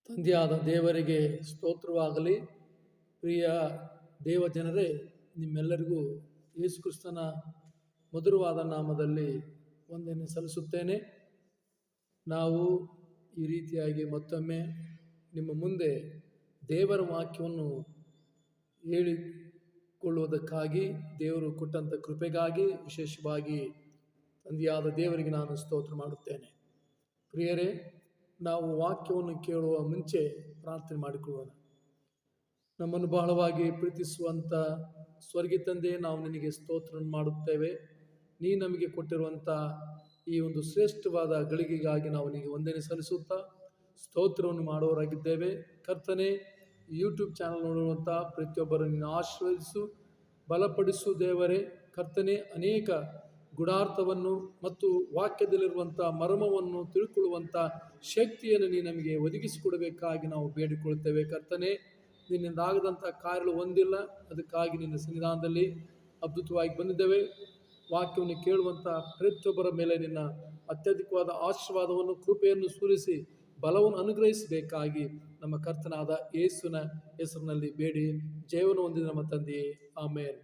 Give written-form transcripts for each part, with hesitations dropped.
ತಂದೆಯಾದ ದೇವರಿಗೆ ಸ್ತೋತ್ರವಾಗಲಿ. ಪ್ರಿಯ ದೇವಜನರೇ, ನಿಮ್ಮೆಲ್ಲರಿಗೂ ಯೇಸು ಕ್ರಿಸ್ತನ ಮಧುರವಾದ ನಾಮದಲ್ಲಿ ವಂದನೆ ಸಲ್ಲಿಸುತ್ತೇನೆ. ನಾವು ಈ ರೀತಿಯಾಗಿ ಮತ್ತೊಮ್ಮೆ ನಿಮ್ಮ ಮುಂದೆ ದೇವರ ವಾಕ್ಯವನ್ನು ಹೇಳಿಕೊಳ್ಳುವುದಕ್ಕಾಗಿ, ದೇವರು ಕೊಟ್ಟಂಥ ಕೃಪೆಗಾಗಿ ವಿಶೇಷವಾಗಿ ತಂದೆಯಾದ ದೇವರಿಗೆ ನಾನು ಸ್ತೋತ್ರ ಮಾಡುತ್ತೇನೆ. ಪ್ರಿಯರೇ, ನಾವು ವಾಕ್ಯವನ್ನು ಕೇಳುವ ಮುಂಚೆ ಪ್ರಾರ್ಥನೆ ಮಾಡಿಕೊಳ್ಳೋಣ. ನಮ್ಮನ್ನು ಬಹಳವಾಗಿ ಪ್ರೀತಿಸುವಂಥ ಸ್ವರ್ಗೀಯ ತಂದೆ, ನಾವು ನಿನಗೆ ಸ್ತೋತ್ರ ಮಾಡುತ್ತೇವೆ. ನೀ ನಮಗೆ ಕೊಟ್ಟಿರುವಂಥ ಈ ಒಂದು ಶ್ರೇಷ್ಠವಾದ ಗಳಿಗೆಗಾಗಿ ನಾವು ನಿನಗೆ ವಂದನೆ ಸಲ್ಲಿಸುತ್ತಾ ಸ್ತೋತ್ರವನ್ನು ಮಾಡುವವರಾಗಿದ್ದೇವೆ. ಕರ್ತನೆ, ಯೂಟ್ಯೂಬ್ ಚಾನಲ್ ನೋಡುವಂಥ ಪ್ರತಿಯೊಬ್ಬರನ್ನು ಆಶೀರ್ವದಿಸು, ಬಲಪಡಿಸು ದೇವರೇ. ಕರ್ತನೆ, ಅನೇಕ ಗುಡಾರ್ಥವನ್ನು ಮತ್ತು ವಾಕ್ಯದಲ್ಲಿರುವಂಥ ಮರ್ಮವನ್ನು ತಿಳ್ಕೊಳ್ಳುವಂಥ ಶಕ್ತಿಯನ್ನು ನೀ ನಮಗೆ ಒದಗಿಸಿಕೊಡಬೇಕಾಗಿ ನಾವು ಬೇಡಿಕೊಳ್ಳುತ್ತೇವೆ. ಕರ್ತನೆ, ನಿನ್ನಿಂದ ಆಗದಂಥ ಕಾರ್ಯಗಳು ಒಂದಿಲ್ಲ, ಅದಕ್ಕಾಗಿ ನಿನ್ನ ಸನ್ನಿಧಾನದಲ್ಲಿ ಅದ್ಭುತವಾಗಿ ಬಂದಿದ್ದೇವೆ. ವಾಕ್ಯವನ್ನು ಕೇಳುವಂಥ ಪ್ರತಿಯೊಬ್ಬರ ಮೇಲೆ ನಿನ್ನ ಅತ್ಯಧಿಕವಾದ ಆಶೀರ್ವಾದವನ್ನು, ಕೃಪೆಯನ್ನು ಸುರಿಸಿ ಬಲವನ್ನು ಅನುಗ್ರಹಿಸಬೇಕಾಗಿ ನಮ್ಮ ಕರ್ತನಾದ ಯೇಸುವಿನ ಹೆಸರಿನಲ್ಲಿ ಬೇಡಿ ಜೀವನ ಹೊಂದಿದ ನಮ್ಮ ತಂದೆಯೇ, ಆಮೇನ್.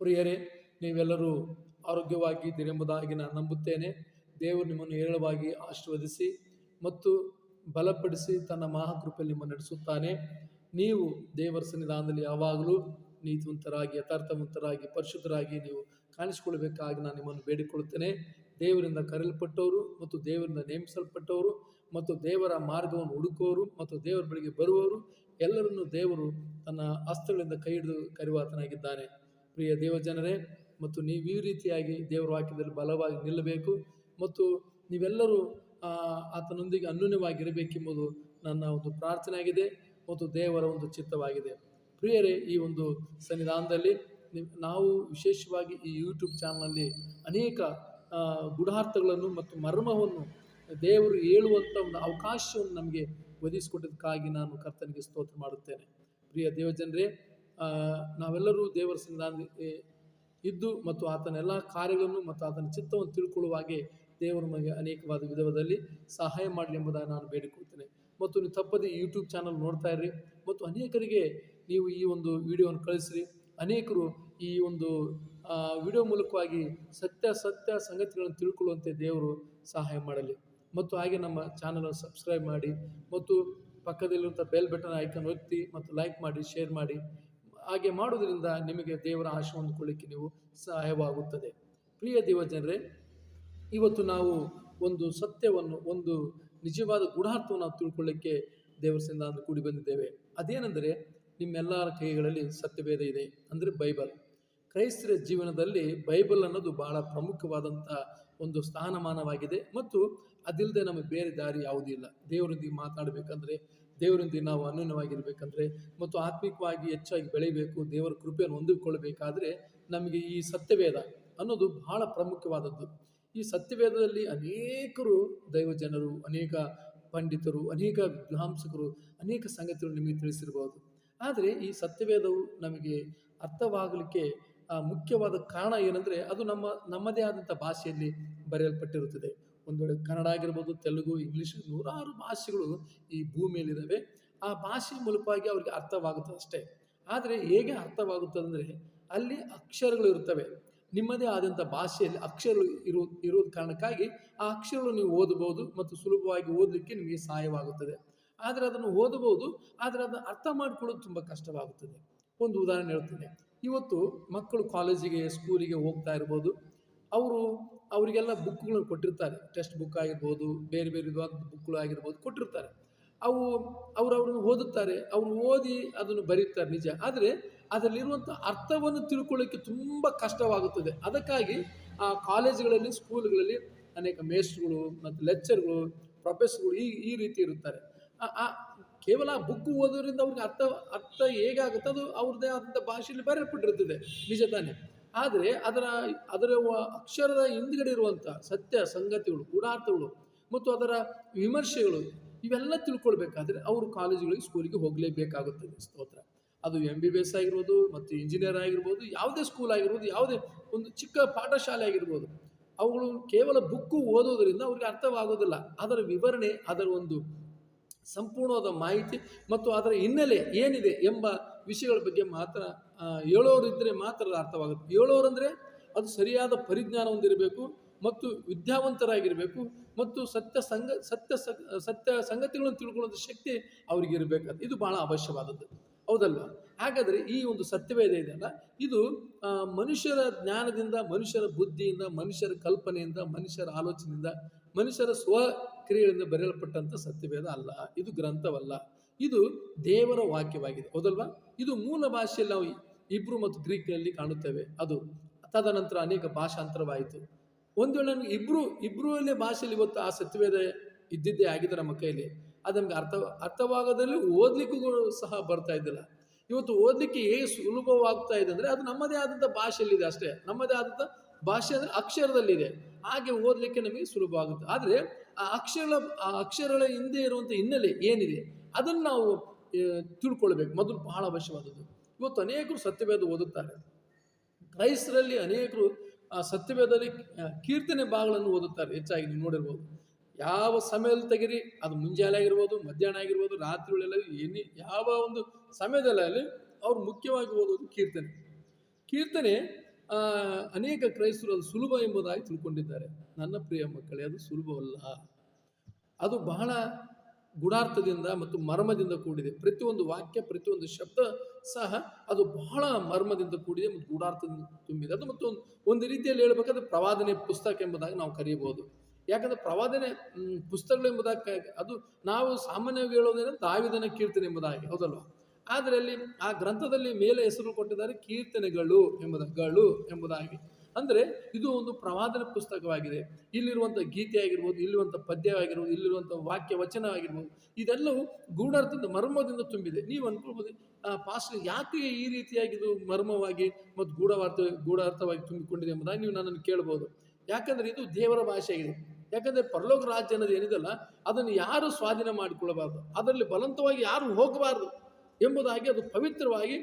ಪ್ರಿಯರೇ, ನೀವೆಲ್ಲರೂ ಆರೋಗ್ಯವಾಗಿದ್ದೀರೆಂಬುದಾಗಿ ನಾನು ನಂಬುತ್ತೇನೆ. ದೇವರು ನಿಮ್ಮನ್ನು ಹೇರಳವಾಗಿ ಆಶೀರ್ವದಿಸಿ ಮತ್ತು ಬಲಪಡಿಸಿ ತನ್ನ ಮಹಾಕೃಪೆಯಲ್ಲಿ ನಿಮ್ಮನ್ನು ನಡೆಸುತ್ತಾನೆ. ನೀವು ದೇವರ ಸನ್ನಿಧಾನದಲ್ಲಿ ಯಾವಾಗಲೂ ನೀತಿವಂತರಾಗಿ, ಯಥಾರ್ಥವಂತರಾಗಿ, ಪರಿಶುದ್ಧರಾಗಿ ನೀವು ಕಾಣಿಸಿಕೊಳ್ಳಬೇಕಾಗಿ ನಾನು ನಿಮ್ಮನ್ನು ಬೇಡಿಕೊಳ್ಳುತ್ತೇನೆ. ದೇವರಿಂದ ಕರೆಯಲ್ಪಟ್ಟವರು ಮತ್ತು ದೇವರಿಂದ ನೇಮಿಸಲ್ಪಟ್ಟವರು ಮತ್ತು ದೇವರ ಮಾರ್ಗವನ್ನು ಹುಡುಕುವವರು ಮತ್ತು ದೇವರ ಬಳಿಗೆ ಬರುವವರು ಎಲ್ಲರನ್ನೂ ದೇವರು ತನ್ನ ಹಸ್ತಗಳಿಂದ ಕೈ ಹಿಡಿದು ಕರೆಯುವಾತನಾಗಿದ್ದಾನೆ. ಪ್ರಿಯ ದೇವಜನರೇ, ಮತ್ತು ನೀವು ಈ ರೀತಿಯಾಗಿ ದೇವರ ವಾಕ್ಯದಲ್ಲಿ ಬಲವಾಗಿ ನಿಲ್ಲಬೇಕು ಮತ್ತು ನೀವೆಲ್ಲರೂ ಆತನೊಂದಿಗೆ ಅನ್ಯೋನ್ಯವಾಗಿರಬೇಕೆಂಬುದು ನನ್ನ ಒಂದು ಪ್ರಾರ್ಥನೆ ಆಗಿದೆ ಮತ್ತು ದೇವರ ಒಂದು ಚಿತ್ತವಾಗಿದೆ. ಪ್ರಿಯರೇ, ಈ ಒಂದು ಸನ್ನಿಧಾನದಲ್ಲಿ ನಾವು ವಿಶೇಷವಾಗಿ ಈ ಯೂಟ್ಯೂಬ್ ಚಾನಲ್ನಲ್ಲಿ ಅನೇಕ ಗೂಢಾರ್ಥಗಳನ್ನು ಮತ್ತು ಮರ್ಮವನ್ನು ದೇವರು ಹೇಳುವಂಥ ಒಂದು ಅವಕಾಶವನ್ನು ನಮಗೆ ಒದಗಿಸಿಕೊಟ್ಟದಕ್ಕಾಗಿ ನಾನು ಕರ್ತನಿಗೆ ಸ್ತೋತ್ರ ಮಾಡುತ್ತೇನೆ. ಪ್ರಿಯ ದೇವಜನರೇ, ನಾವೆಲ್ಲರೂ ದೇವರ ಸನ್ನಿಧಾನದಲ್ಲಿ ಇದ್ದು ಮತ್ತು ಆತನ ಎಲ್ಲ ಕಾರ್ಯಗಳನ್ನು ಮತ್ತು ಆತನ ಚಿತ್ತವನ್ನು ತಿಳ್ಕೊಳ್ಳುವಾಗೆ ದೇವರು ನಮಗೆ ಅನೇಕವಾದ ವಿಧದಲ್ಲಿ ಸಹಾಯ ಮಾಡಲಿ ಎಂಬುದಾಗಿ ನಾನು ಬೇಡಿಕೊಳ್ತೇನೆ. ಮತ್ತು ನೀವು ತಪ್ಪದೆ ಯೂಟ್ಯೂಬ್ ಚಾನಲ್ ನೋಡ್ತಾ ಇರ್ರಿ ಮತ್ತು ಅನೇಕರಿಗೆ ನೀವು ಈ ಒಂದು ವಿಡಿಯೋವನ್ನು ಕಳಿಸ್ರಿ. ಅನೇಕರು ಈ ಒಂದು ವಿಡಿಯೋ ಮೂಲಕವಾಗಿ ಸತ್ಯ ಸಂಗತಿಗಳನ್ನು ತಿಳ್ಕೊಳ್ಳುವಂತೆ ದೇವರು ಸಹಾಯ ಮಾಡಲಿ. ಮತ್ತು ಹಾಗೆ ನಮ್ಮ ಚಾನಲನ್ನು ಸಬ್ಸ್ಕ್ರೈಬ್ ಮಾಡಿ ಮತ್ತು ಪಕ್ಕದಲ್ಲಿರುವಂಥ ಬೆಲ್ ಬಟನ್ ಐಕನ್ ಒತ್ತಿ ಮತ್ತು ಲೈಕ್ ಮಾಡಿ, ಶೇರ್ ಮಾಡಿ. ಹಾಗೆ ಮಾಡೋದ್ರಿಂದ ನಿಮಗೆ ದೇವರ ಆಶೀರ್ವಾದ ಹೊಂದಿಕೊಳ್ಳಿಕ್ಕೆ ನೀವು ಸಹಾಯವಾಗುತ್ತದೆ. ಪ್ರಿಯ ದೇವಜನರೇ, ಇವತ್ತು ನಾವು ಒಂದು ಸತ್ಯವನ್ನು, ಒಂದು ನಿಜವಾದ ಗೂಢಾರ್ಥವನ್ನು ನಾವು ತಿಳ್ಕೊಳ್ಳಿಕ್ಕೆ ದೇವರ ಸನ್ನಿಧಾನದಿಂದ ಕೂಡಿ ಬಂದಿದ್ದೇವೆ. ಅದೇನೆಂದರೆ, ನಿಮ್ಮೆಲ್ಲರ ಕೈಗಳಲ್ಲಿ ಸತ್ಯವೇದ ಇದೆ, ಅಂದರೆ ಬೈಬಲ್. ಕ್ರೈಸ್ತರ ಜೀವನದಲ್ಲಿ ಬೈಬಲ್ ಅನ್ನೋದು ಬಹಳ ಪ್ರಮುಖವಾದಂಥ ಒಂದು ಸ್ಥಾನಮಾನವಾಗಿದೆ ಮತ್ತು ಅದಿಲ್ಲದೆ ನಮಗೆ ಬೇರೆ ದಾರಿ ಯಾವುದೂ ಇಲ್ಲ. ದೇವರೊಂದಿಗೆ ಮಾತಾಡಬೇಕಂದ್ರೆ, ದೇವರೊಂದಿಗೆ ನಾವು ಅನ್ಯೋನ್ಯವಾಗಿರಬೇಕಂದ್ರೆ ಮತ್ತು ಆತ್ಮಿಕವಾಗಿ ಹೆಚ್ಚಾಗಿ ಬೆಳೀಬೇಕು, ದೇವರ ಕೃಪೆಯನ್ನು ಹೊಂದಿಕೊಳ್ಳಬೇಕಾದ್ರೆ ನಮಗೆ ಈ ಸತ್ಯವೇದ ಅನ್ನೋದು ಬಹಳ ಪ್ರಮುಖವಾದದ್ದು. ಈ ಸತ್ಯವೇದದಲ್ಲಿ ಅನೇಕರು ದೈವಜನರು, ಅನೇಕ ಪಂಡಿತರು, ಅನೇಕ ವಿದ್ವಾಂಸಕರು ಅನೇಕ ಸಂಗತಿಗಳು ನಿಮಗೆ ತಿಳಿಸಿರ್ಬೋದು. ಆದರೆ ಈ ಸತ್ಯವೇದವು ನಮಗೆ ಅರ್ಥವಾಗಲಿಕ್ಕೆ ಮುಖ್ಯವಾದ ಕಾರಣ ಏನಂದರೆ, ಅದು ನಮ್ಮದೇ ಆದಂಥ ಭಾಷೆಯಲ್ಲಿ ಬರೆಯಲ್ಪಟ್ಟಿರುತ್ತದೆ. ಒಂದು ವೇಳೆ ಕನ್ನಡ ಆಗಿರ್ಬೋದು, ತೆಲುಗು, ಇಂಗ್ಲೀಷ್, ನೂರಾರು ಭಾಷೆಗಳು ಈ ಭೂಮಿಯಲ್ಲಿದ್ದಾವೆ. ಆ ಭಾಷೆ ಮೂಲಕವಾಗಿ ಅವರಿಗೆ ಅರ್ಥವಾಗುತ್ತದೆ ಅಷ್ಟೇ. ಆದರೆ ಹೇಗೆ ಅರ್ಥವಾಗುತ್ತದೆ ಅಂದರೆ, ಅಲ್ಲಿ ಅಕ್ಷರಗಳು ಇರ್ತವೆ. ನಿಮ್ಮದೇ ಆದಂಥ ಭಾಷೆಯಲ್ಲಿ ಅಕ್ಷರಗಳು ಇರೋದ ಕಾರಣಕ್ಕಾಗಿ ಆ ಅಕ್ಷರಗಳು ನೀವು ಓದಬಹುದು ಮತ್ತು ಸುಲಭವಾಗಿ ಓದಲಿಕ್ಕೆ ನಿಮಗೆ ಸಹಾಯವಾಗುತ್ತದೆ. ಆದರೆ ಅದನ್ನು ಓದಬಹುದು, ಆದರೆ ಅದನ್ನು ಅರ್ಥ ಮಾಡಿಕೊಳ್ಳೋದು ತುಂಬ ಕಷ್ಟವಾಗುತ್ತದೆ. ಒಂದು ಉದಾಹರಣೆ ಹೇಳ್ತೇನೆ. ಇವತ್ತು ಮಕ್ಕಳು ಕಾಲೇಜಿಗೆ, ಸ್ಕೂಲಿಗೆ ಹೋಗ್ತಾ ಇರ್ಬೋದು. ಅವರಿಗೆಲ್ಲ ಬುಕ್ಗಳನ್ನು ಕೊಟ್ಟಿರ್ತಾರೆ. ಟೆಕ್ಸ್ಟ್ ಬುಕ್ ಆಗಿರ್ಬೋದು, ಬೇರೆ ಬೇರೆ ವಿಧವಾದ ಬುಕ್ಗಳು ಆಗಿರ್ಬೋದು ಕೊಟ್ಟಿರ್ತಾರೆ. ಅವರನ್ನು ಓದುತ್ತಾರೆ, ಅವರು ಓದಿ ಅದನ್ನು ಬರೀತಾರೆ ನಿಜ. ಆದರೆ ಅದರಲ್ಲಿರುವಂಥ ಅರ್ಥವನ್ನು ತಿಳ್ಕೊಳ್ಳೋಕ್ಕೆ ತುಂಬ ಕಷ್ಟವಾಗುತ್ತದೆ. ಅದಕ್ಕಾಗಿ ಆ ಕಾಲೇಜುಗಳಲ್ಲಿ, ಸ್ಕೂಲ್ಗಳಲ್ಲಿ ಅನೇಕ ಮೇಸ್ಟ್ರುಗಳು ಮತ್ತು ಲೆಕ್ಚರ್ಗಳು, ಪ್ರೊಫೆಸರ್ಗಳು ಈ ರೀತಿ ಇರುತ್ತಾರೆ. ಕೇವಲ ಬುಕ್ ಓದೋದ್ರಿಂದ ಅವ್ರಿಗೆ ಅರ್ಥ ಹೇಗಾಗುತ್ತೆ ಅದು ಅವ್ರದ್ದೇ ಆದಂಥ ಭಾಷೆಯಲ್ಲಿ ಬರೆಯಲ್ಪಟ್ಟಿರುತ್ತದೆ, ನಿಜ ತಾನೆ. ಆದರೆ ಅದರ ಅಕ್ಷರದ ಹಿಂದ್ಗಡೆ ಇರುವಂಥ ಸತ್ಯ ಸಂಗತಿಗಳು, ಗೂಢಾರ್ಥಗಳು ಮತ್ತು ಅದರ ವಿಮರ್ಶೆಗಳು ಇವೆಲ್ಲ ತಿಳ್ಕೊಳ್ಬೇಕಾದ್ರೆ ಅವರು ಕಾಲೇಜುಗಳಿಗೆ, ಸ್ಕೂಲಿಗೆ ಹೋಗಲೇಬೇಕಾಗುತ್ತದೆ. ಸ್ತೋತ್ರ. ಅದು MBBS ಆಗಿರ್ಬೋದು ಮತ್ತು ಇಂಜಿನಿಯರ್ ಆಗಿರ್ಬೋದು, ಯಾವುದೇ ಸ್ಕೂಲ್ ಆಗಿರ್ಬೋದು, ಯಾವುದೇ ಒಂದು ಚಿಕ್ಕ ಪಾಠಶಾಲೆ ಆಗಿರ್ಬೋದು, ಅವುಗಳು ಕೇವಲ ಬುಕ್ಕು ಓದೋದ್ರಿಂದ ಅವ್ರಿಗೆ ಅರ್ಥವಾಗೋದಿಲ್ಲ. ಅದರ ವಿವರಣೆ, ಅದರ ಒಂದು ಸಂಪೂರ್ಣವಾದ ಮಾಹಿತಿ ಮತ್ತು ಅದರ ಹಿನ್ನೆಲೆ ಏನಿದೆ ಎಂಬ ವಿಷಯಗಳ ಬಗ್ಗೆ ಮಾತ್ರ ಹೇಳೋರಿದ್ದರೆ ಮಾತ್ರ ಅರ್ಥವಾಗುತ್ತೆ. ಹೇಳೋರಂದರೆ ಅದು ಸರಿಯಾದ ಪರಿಜ್ಞಾನ ಹೊಂದಿರಬೇಕು ಮತ್ತು ವಿದ್ಯಾವಂತರಾಗಿರಬೇಕು ಮತ್ತು ಸತ್ಯ ಸಂಗತಿಗಳನ್ನು ತಿಳ್ಕೊಳ್ಳುವಂಥ ಶಕ್ತಿ ಅವರಿಗೆ ಇರಬೇಕು. ಇದು ಬಹಳ ಅವಶ್ಯವಾದದ್ದು, ಹೌದಲ್ವಾ? ಹಾಗಾದರೆ ಈ ಒಂದು ಸತ್ಯವೇದ ಇದೆಯಲ್ಲ, ಇದು ಮನುಷ್ಯರ ಜ್ಞಾನದಿಂದ, ಮನುಷ್ಯರ ಬುದ್ಧಿಯಿಂದ, ಮನುಷ್ಯರ ಕಲ್ಪನೆಯಿಂದ, ಮನುಷ್ಯರ ಆಲೋಚನೆಯಿಂದ, ಮನುಷ್ಯರ ಸ್ವಕ್ರಿಯೆಗಳಿಂದ ಬರೆಯಲ್ಪಟ್ಟಂಥ ಸತ್ಯವೇದ ಅಲ್ಲ. ಇದು ಗ್ರಂಥವಲ್ಲ, ಇದು ದೇವರ ವಾಕ್ಯವಾಗಿದೆ, ಹೌದಲ್ವಾ? ಇದು ಮೂಲ ಭಾಷೆಯಲ್ಲಿ ನಾವು ಇಬ್ರು ಮತ್ತು ಗ್ರೀಕ್ನಲ್ಲಿ ಕಾಣುತ್ತೇವೆ. ಅದು ತದನಂತರ ಅನೇಕ ಭಾಷಾಂತರವಾಯಿತು. ಒಂದು ವೇಳೆ ನಮಗೆ ಇಬ್ಬರಲ್ಲೇ ಭಾಷೆಯಲ್ಲಿ ಇವತ್ತು ಆ ಸತ್ಯವೇದ ಇದ್ದಿದ್ದೇ ಆಗಿದೆ ನಮ್ಮ ಕೈಯಲ್ಲಿ, ಅದು ನಮ್ಗೆ ಅರ್ಥವಾಗೋದ್ರಲ್ಲಿ ಓದಲಿಕ್ಕೂ ಸಹ ಬರ್ತಾ ಇದ್ದಿಲ್ಲ. ಇವತ್ತು ಓದಲಿಕ್ಕೆ ಹೇಗೆ ಸುಲಭವಾಗ್ತಾ ಇದೆ ಅಂದರೆ ಅದು ನಮ್ಮದೇ ಆದಂಥ ಭಾಷೆಯಲ್ಲಿದೆ ಅಷ್ಟೇ. ನಮ್ಮದೇ ಆದಂಥ ಭಾಷೆ ಅಂದರೆ ಅಕ್ಷರದಲ್ಲಿದೆ, ಹಾಗೆ ಓದಲಿಕ್ಕೆ ನಮಗೆ ಸುಲಭವಾಗುತ್ತೆ. ಆದರೆ ಆ ಅಕ್ಷರಗಳ ಹಿಂದೆ ಇರುವಂಥ ಹಿನ್ನೆಲೆ ಏನಿದೆ ಅದನ್ನು ನಾವು ತಿಳ್ಕೊಳ್ಬೇಕು, ಮೊದಲು ಬಹಳ ಅವಶ್ಯವಾದದ್ದು. ಇವತ್ತು ಅನೇಕರು ಸತ್ಯವೇದ ಓದುತ್ತಾರೆ. ಕ್ರೈಸ್ತರಲ್ಲಿ ಅನೇಕರು ಸತ್ಯವೇದದಲ್ಲಿ ಕೀರ್ತನೆ ಭಾಗಗಳನ್ನು ಓದುತ್ತಾರೆ. ಹೆಚ್ಚಾಗಿ ನೀವು ನೋಡಿರ್ಬೋದು. ಯಾವ ಸಮಯದಲ್ಲಿ ತೆಗಿರಿ, ಅದು ಮುಂಜಾನೆ ಆಗಿರ್ಬೋದು, ಮಧ್ಯಾಹ್ನ ಆಗಿರ್ಬೋದು, ರಾತ್ರಿ ವೇಳೆಯಲ್ಲಿ ಯಾವ ಒಂದು ಸಮಯದಲ್ಲಿ ಅವ್ರು ಮುಖ್ಯವಾಗಿ ಓದೋದು ಕೀರ್ತನೆ. ಅನೇಕ ಕ್ರೈಸ್ತರು ಅದು ಸುಲಭ ಎಂಬುದಾಗಿ ತಿಳ್ಕೊಂಡಿದ್ದಾರೆ. ನನ್ನ ಪ್ರಿಯ ಮಕ್ಕಳೇ, ಅದು ಸುಲಭವಲ್ಲ. ಅದು ಬಹಳ ಗೂಢಾರ್ಥದಿಂದ ಮತ್ತು ಮರ್ಮದಿಂದ ಕೂಡಿದೆ. ಪ್ರತಿಯೊಂದು ವಾಕ್ಯ, ಪ್ರತಿಯೊಂದು ಶಬ್ದ ಸಹ ಅದು ಬಹಳ ಮರ್ಮದಿಂದ ಕೂಡಿದೆ ಮತ್ತು ಗೂಢಾರ್ಥದಿಂದ ತುಂಬಿದೆ. ಅದು ಮತ್ತು ಒಂದು ರೀತಿಯಲ್ಲಿ ಹೇಳಬೇಕಾದ್ರೆ ಪ್ರವಾದನೆ ಪುಸ್ತಕ ಎಂಬುದಾಗಿ ನಾವು ಕರೆಯಬಹುದು. ಯಾಕಂದರೆ ಪ್ರವಾದನೆ ಪುಸ್ತಕಗಳೆಂಬುದಾಗಿ ಅದು ನಾವು ಸಾಮಾನ್ಯವಾಗಿ ಹೇಳೋದೇನೆ ದಾವೀದನ ಕೀರ್ತನೆ ಎಂಬುದಾಗಿ, ಹೌದಲ್ವ? ಆದರೆ ಅಲ್ಲಿ ಆ ಗ್ರಂಥದಲ್ಲಿ ಮೇಲೆ ಹೆಸರು ಕೊಟ್ಟಿದ್ದಾರೆ ಕೀರ್ತನೆಗಳು ಎಂಬುದಾಗಿ. ಅಂದರೆ ಇದು ಒಂದು ಪ್ರವಾದನೆ ಪುಸ್ತಕವಾಗಿದೆ. ಇಲ್ಲಿರುವಂಥ ಗೀತೆ ಆಗಿರ್ಬೋದು, ಇಲ್ಲಿರುವಂಥ ಪದ್ಯವಾಗಿರ್ಬೋದು, ಇಲ್ಲಿರುವಂಥ ವಾಕ್ಯ ವಚನವಾಗಿರ್ಬೋದು, ಇದೆಲ್ಲವೂ ಗೂಢಾರ್ಥದಿಂದ ಮರ್ಮದಿಂದ ತುಂಬಿದೆ. ನೀವು ಅನ್ಕೊಳ್ಬೋದು, ಪಾಸ್ಟರ್ ಯಾಕೆ ಈ ರೀತಿಯಾಗಿ ಇದು ಮರ್ಮವಾಗಿ ಮತ್ತು ಗೂಢಾರ್ಥವಾಗಿ ತುಂಬಿಕೊಂಡಿದೆ ಎಂಬುದಾಗಿ ನೀವು ನನ್ನನ್ನು ಕೇಳ್ಬೋದು. ಯಾಕಂದರೆ ಇದು ದೇವರ ಭಾಷೆಯಾಗಿದೆ. ಯಾಕಂದರೆ ಪರಲೋಕ ರಾಜ್ಯ ಅನ್ನೋದು ಏನಿದೆಲ್ಲ ಅದನ್ನು ಯಾರು ಸ್ವಾಧೀನ ಮಾಡಿಕೊಳ್ಳಬಾರ್ದು, ಅದರಲ್ಲಿ ಬಲವಂತವಾಗಿ ಯಾರು ಹೋಗಬಾರ್ದು ಎಂಬುದಾಗಿ ಅದು ಪವಿತ್ರವಾಗಿ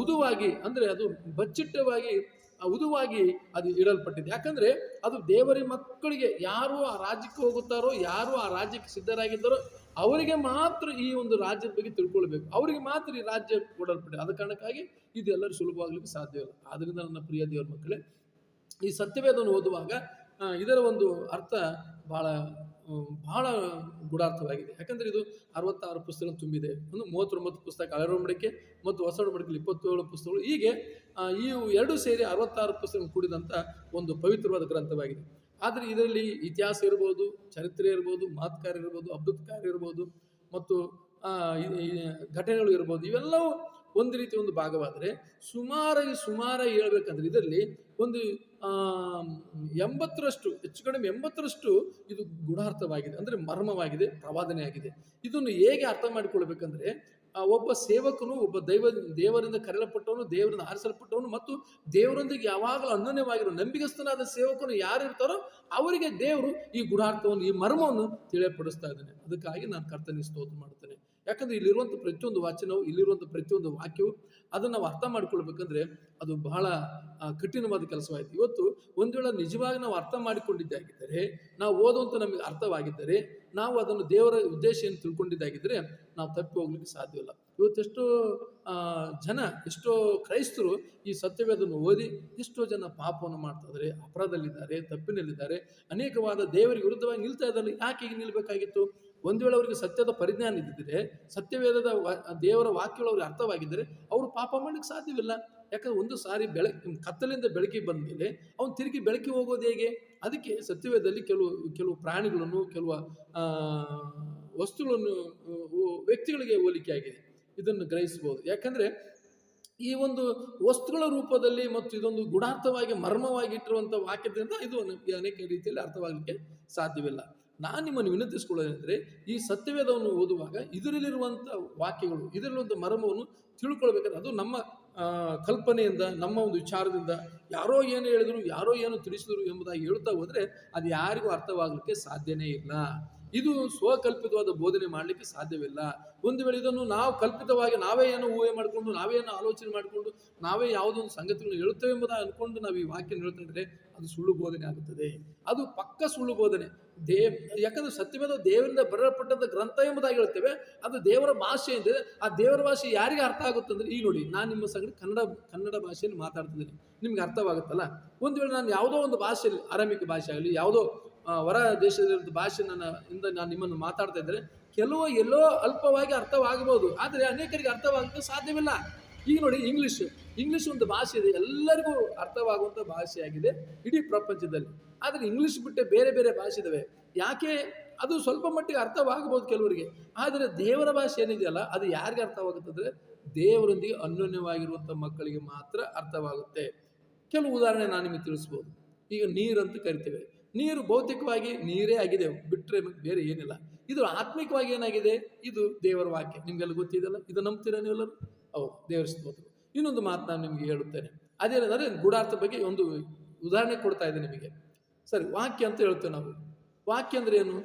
ಉದುವಾಗಿ, ಅಂದರೆ ಅದು ಬಚ್ಚಿಟ್ಟವಾಗಿ ಉದುವಾಗಿ ಅದು ಇಡಲ್ಪಟ್ಟಿದೆ. ಯಾಕಂದರೆ ಅದು ದೇವರ ಮಕ್ಕಳಿಗೆ, ಯಾರು ಆ ರಾಜ್ಯಕ್ಕೆ ಹೋಗುತ್ತಾರೋ, ಯಾರು ಆ ರಾಜ್ಯಕ್ಕೆ ಸಿದ್ಧರಾಗಿದ್ದಾರೋ ಅವರಿಗೆ ಮಾತ್ರ ಈ ಒಂದು ರಾಜ್ಯದ ಬಗ್ಗೆ ತಿಳ್ಕೊಳ್ಬೇಕು, ಅವರಿಗೆ ಮಾತ್ರ ಈ ರಾಜ್ಯ ಕೊಡಲ್ಪಟ್ಟಿದೆ. ಆದ ಕಾರಣಕ್ಕಾಗಿ ಇದು ಎಲ್ಲರೂ ಸುಲಭವಾಗಲಿಕ್ಕೆ ಸಾಧ್ಯವಿಲ್ಲ. ಆದ್ದರಿಂದ ನನ್ನ ಪ್ರಿಯ ದೇವರ ಮಕ್ಕಳೇ, ಈ ಸತ್ಯವೇದವನ್ನು ಓದುವಾಗ ಇದರ ಒಂದು ಅರ್ಥ ಬಹಳ ಗೂಢಾರ್ಥವಾಗಿದೆ. ಯಾಕಂದರೆ ಇದು 66 ಪುಸ್ತಕ ತುಂಬಿದೆ. ಒಂದು 39 ಪುಸ್ತಕ ಹಳೆ ಒಡಂಬಡಿಕೆ ಮತ್ತು ಹೊಸ ಒಡಂಬಡಿಕೆಯಲ್ಲಿ 27 ಪುಸ್ತಕಗಳು. ಹೀಗೆ ಈ ಎರಡು ಸೇರಿ 66 ಪುಸ್ತಕ ಕೂಡಿದಂಥ ಒಂದು ಪವಿತ್ರವಾದ ಗ್ರಂಥವಾಗಿದೆ. ಆದರೆ ಇದರಲ್ಲಿ ಇತಿಹಾಸ ಇರ್ಬೋದು, ಚರಿತ್ರೆ ಇರ್ಬೋದು, ಮಾತುಕಾರ್ಯ ಇರ್ಬೋದು, ಅದ್ಭುತ ಕಾರ್ಯ ಇರ್ಬೋದು ಮತ್ತು ಘಟನೆಗಳು ಇರ್ಬೋದು. ಇವೆಲ್ಲವೂ ಒಂದು ರೀತಿ ಒಂದು ಭಾಗವಾದರೆ ಸುಮಾರಾಗಿ ಹೇಳ್ಬೇಕಂದ್ರೆ ಇದರಲ್ಲಿ ಒಂದು 80ರಷ್ಟು, ಹೆಚ್ಚು ಕಡಿಮೆ 80ರಷ್ಟು ಇದು ಗೂಢಾರ್ಥವಾಗಿದೆ, ಅಂದರೆ ಮರ್ಮವಾಗಿದೆ, ಪ್ರವಾದನೆ ಆಗಿದೆ. ಇದನ್ನು ಹೇಗೆ ಅರ್ಥ ಮಾಡಿಕೊಳ್ಬೇಕಂದ್ರೆ ಒಬ್ಬ ಸೇವಕನು, ಒಬ್ಬ ದೇವರಿಂದ ಕರೆಯಲ್ಪಟ್ಟವನು, ದೇವರಿಂದ ಆರಿಸಲ್ಪಟ್ಟವನು ಮತ್ತು ದೇವರೊಂದಿಗೆ ಯಾವಾಗಲೂ ಅನ್ಯೋನ್ಯವಾಗಿರೋ ನಂಬಿಕಸ್ಥನಾದ ಸೇವಕನು ಯಾರಿರ್ತಾರೋ ಅವರಿಗೆ ದೇವರು ಈ ಗೂಢಾರ್ಥವನ್ನು, ಈ ಮರ್ಮವನ್ನು ತಿಳಿಯಪಡಿಸ್ತಾ ಇದ್ದಾನೆ. ಅದಕ್ಕಾಗಿ ನಾನು ಕರ್ತನಿಗೆ ಸ್ತೋತ್ರ ಮಾಡುತ್ತೇನೆ. ಯಾಕಂದರೆ ಇಲ್ಲಿರುವಂಥ ಪ್ರತಿಯೊಂದು ವಾಚನವು, ಇಲ್ಲಿರುವಂಥ ಪ್ರತಿಯೊಂದು ವಾಕ್ಯವು ಅದನ್ನು ನಾವು ಅರ್ಥ ಮಾಡಿಕೊಳ್ಬೇಕಂದ್ರೆ ಅದು ಬಹಳ ಕಠಿಣವಾದ ಕೆಲಸವಾಯಿತು. ಇವತ್ತು ಒಂದು ವೇಳೆ ನಿಜವಾಗಿ ನಾವು ಅರ್ಥ ಮಾಡಿಕೊಂಡಿದ್ದಾಗಿದ್ದರೆ, ನಾವು ಓದುವಂಥ ನಮಗೆ ಅರ್ಥವಾಗಿದ್ದರೆ, ನಾವು ಅದನ್ನು ದೇವರ ಉದ್ದೇಶವನ್ನು ತಿಳ್ಕೊಂಡಿದ್ದಾಗಿದ್ದರೆ ನಾವು ತಪ್ಪಿ ಹೋಗ್ಲಿಕ್ಕೆ ಸಾಧ್ಯವಿಲ್ಲ. ಇವತ್ತೆಷ್ಟೋ ಎಷ್ಟೋ ಕ್ರೈಸ್ತರು ಈ ಸತ್ಯವೇದನ್ನು ಓದಿ ಎಷ್ಟೋ ಜನ ಪಾಪವನ್ನು ಮಾಡ್ತಾ ಇದ್ದಾರೆ, ಅಪರಾಧದಲ್ಲಿದ್ದಾರೆ, ತಪ್ಪಿನಲ್ಲಿದ್ದಾರೆ, ಅನೇಕವಾದ ದೇವರಿಗೆ ವಿರುದ್ಧವಾಗಿ ನಿಲ್ತಾ ಇದ್ದಾರೆ. ಯಾಕೆ ಹೀಗೆ ನಿಲ್ಲಬೇಕಾಗಿತ್ತು? ಒಂದು ವೇಳೆ ಅವರಿಗೆ ಸತ್ಯದ ಪರಿಜ್ಞಾನ ಇದ್ದಿದ್ದರೆ, ಸತ್ಯವೇದದ ದೇವರ ವಾಕ್ಯಗಳು ಅವ್ರಿಗೆ ಅರ್ಥವಾಗಿದ್ದರೆ ಅವರು ಪಾಪ ಮಾಡಲಿಕ್ಕೆ ಸಾಧ್ಯವಿಲ್ಲ. ಯಾಕಂದ್ರೆ ಒಂದು ಸಾರಿ ಕತ್ತಲಿಂದ ಬೆಳಕಿಗೆ ಬಂದ ಮೇಲೆ ಅವನು ತಿರುಗಿ ಬೆಳಕಿಗೆ ಹೋಗೋದು ಹೇಗೆ? ಅದಕ್ಕೆ ಸತ್ಯವೇದದಲ್ಲಿ ಕೆಲವು ಪ್ರಾಣಿಗಳನ್ನು, ಕೆಲವು ವಸ್ತುಗಳನ್ನು ವ್ಯಕ್ತಿಗಳಿಗೆ ಹೋಲಿಕೆ ಆಗಿದೆ. ಇದನ್ನು ಗ್ರಹಿಸಬಹುದು. ಯಾಕಂದರೆ ಈ ಒಂದು ವಸ್ತುಗಳ ರೂಪದಲ್ಲಿ ಮತ್ತು ಇದೊಂದು ಗೂಢಾರ್ಥವಾಗಿ ಮರ್ಮವಾಗಿ ಇಟ್ಟಿರುವಂಥ ವಾಕ್ಯದಿಂದ ಇದು ಅನೇಕ ರೀತಿಯಲ್ಲಿ ಅರ್ಥವಾಗಲಿಕ್ಕೆ ಸಾಧ್ಯವಿಲ್ಲ. ನಾನು ನಿಮ್ಮನ್ನು ವಿನಂತಿಸ್ಕೊಳ್ಳೋದಂದರೆ, ಈ ಸತ್ಯವೇದವನ್ನು ಓದುವಾಗ ಇದರಲ್ಲಿರುವಂಥ ವಾಕ್ಯಗಳು, ಇದರಲ್ಲಿರುವಂಥ ಮರ್ಮವನ್ನು ತಿಳ್ಕೊಳ್ಬೇಕಾದ್ರೆ ಅದು ನಮ್ಮ ಕಲ್ಪನೆಯಿಂದ, ನಮ್ಮ ಒಂದು ವಿಚಾರದಿಂದ ಯಾರೋ ಏನು ಹೇಳಿದ್ರು, ಯಾರೋ ಏನು ತಿಳಿಸಿದ್ರು ಎಂಬುದಾಗಿ ಹೇಳ್ತಾ ಹೋದರೆ ಅದು ಯಾರಿಗೂ ಅರ್ಥವಾಗಲಿಕ್ಕೆ ಸಾಧ್ಯನೇ ಇಲ್ಲ. ಇದು ಸ್ವಕಲ್ಪಿತವಾದ ಬೋಧನೆ ಮಾಡಲಿಕ್ಕೆ ಸಾಧ್ಯವಿಲ್ಲ. ಒಂದು ವೇಳೆ ಇದನ್ನು ನಾವು ಕಲ್ಪಿತವಾಗಿ ನಾವೇ ಏನೋ ಊಹೆ ಮಾಡಿಕೊಂಡು, ನಾವೇನೋ ಆಲೋಚನೆ ಮಾಡಿಕೊಂಡು, ನಾವೇ ಯಾವುದೊಂದು ಸಂಗತಿಗಳನ್ನು ಹೇಳುತ್ತೇವೆ ಎಂಬುದಾಗಿ ಅಂದ್ಕೊಂಡು ನಾವು ಈ ವಾಕ್ಯ ಹೇಳ್ತಿದ್ರೆ ಅದು ಸುಳ್ಳು ಬೋಧನೆ ಆಗುತ್ತದೆ. ಅದು ಪಕ್ಕ ಸುಳ್ಳು ಬೋಧನೆ. ಯಾಕಂದ್ರೆ ಸತ್ಯವೇದ ದೇವರಿಂದ ಬರೆಯಲ್ಪಟ್ಟಂತ ಗ್ರಂಥ ಎಂಬುದಾಗಿ ಹೇಳ್ತೇವೆ. ಅದು ದೇವರ ಭಾಷೆ ಇದೆ. ಆ ದೇವರ ಭಾಷೆ ಯಾರಿಗೆ ಅರ್ಥ ಆಗುತ್ತಂದ್ರೆ, ಈಗ ನೋಡಿ, ನಾನು ನಿಮ್ಮ ಸಂಗಡ ಕನ್ನಡ ಭಾಷೆಯಲ್ಲಿ ಮಾತಾಡ್ತಿದ್ದೀನಿ, ನಿಮ್ಗೆ ಅರ್ಥವಾಗುತ್ತಲ್ಲ. ಒಂದು ವೇಳೆ ನಾನು ಯಾವುದೋ ಒಂದು ಭಾಷೆಯಲ್ಲಿ, ಅರಾಮಿಕ್ ಭಾಷೆ ಆಗಲಿ, ಯಾವುದೋ ಹೊರ ದೇಶದ ಭಾಷೆ ನಾನು ನಿಮ್ಮನ್ನು ಮಾತಾಡ್ತಾ ಇದ್ದರೆ ಎಲ್ಲೋ ಅಲ್ಪವಾಗಿ ಅರ್ಥವಾಗಬಹುದು, ಆದರೆ ಅನೇಕರಿಗೆ ಅರ್ಥವಾಗಕ್ಕೆ ಸಾಧ್ಯವಿಲ್ಲ. ಈಗ ನೋಡಿ, ಇಂಗ್ಲಿಷ್ ಒಂದು ಭಾಷೆ ಇದೆ, ಎಲ್ಲರಿಗೂ ಅರ್ಥವಾಗುವಂಥ ಭಾಷೆಯಾಗಿದೆ ಇಡೀ ಪ್ರಪಂಚದಲ್ಲಿ. ಆದರೆ ಇಂಗ್ಲಿಷ್ ಬಿಟ್ಟೆ ಬೇರೆ ಬೇರೆ ಭಾಷೆ ಇದಾವೆ. ಯಾಕೆ? ಅದು ಸ್ವಲ್ಪ ಮಟ್ಟಿಗೆ ಅರ್ಥವಾಗಬಹುದು ಕೆಲವರಿಗೆ, ಆದರೆ ದೇವರ ಭಾಷೆ ಏನಿದೆಯಲ್ಲ, ಅದು ಯಾರಿಗೆ ಅರ್ಥವಾಗುತ್ತಂದ್ರೆ ದೇವರೊಂದಿಗೆ ಅನ್ಯೋನ್ಯವಾಗಿರುವಂಥ ಮಕ್ಕಳಿಗೆ ಮಾತ್ರ ಅರ್ಥವಾಗುತ್ತೆ. ಕೆಲವು ಉದಾಹರಣೆ ನಾನು ನಿಮಗೆ ತಿಳಿಸ್ಬೋದು. ಈಗ ನೀರಂತ ಕರಿತೇವೆ, ನೀರು ಭೌತಿಕವಾಗಿ ನೀರೇ ಆಗಿದೆ, ಬಿಟ್ಟರೆ ಬೇರೆ ಏನಿಲ್ಲ. ಇದು ಆತ್ಮಿಕವಾಗಿ ಏನಾಗಿದೆ? ಇದು ದೇವರ ವಾಕ್ಯ. ನಿಮ್ಗೆಲ್ಲ ಗೊತ್ತಿದೆಯಲ್ಲ, ಇದು ನಂಬ್ತೀರಾ ನೀವೆಲ್ಲರೂ? ಹೌದು, ದೇವರ ಸ್ತೋತ್ರ. ಇನ್ನೊಂದು ಮಾತು ನಾನು ನಿಮಗೆ ಹೇಳುತ್ತೇನೆ, ಅದೇನೆಂದರೆ ಗುಡಾರ್ಥ ಬಗ್ಗೆ ಒಂದು ಉದಾಹರಣೆ ಕೊಡ್ತಾ ಇದೆ ನಿಮಗೆ. ಸರಿ, ವಾಕ್ಯ ಅಂತ ಹೇಳ್ತೇವೆ ನಾವು. ವಾಕ್ಯ ಅಂದ್ರೆ ಏನು?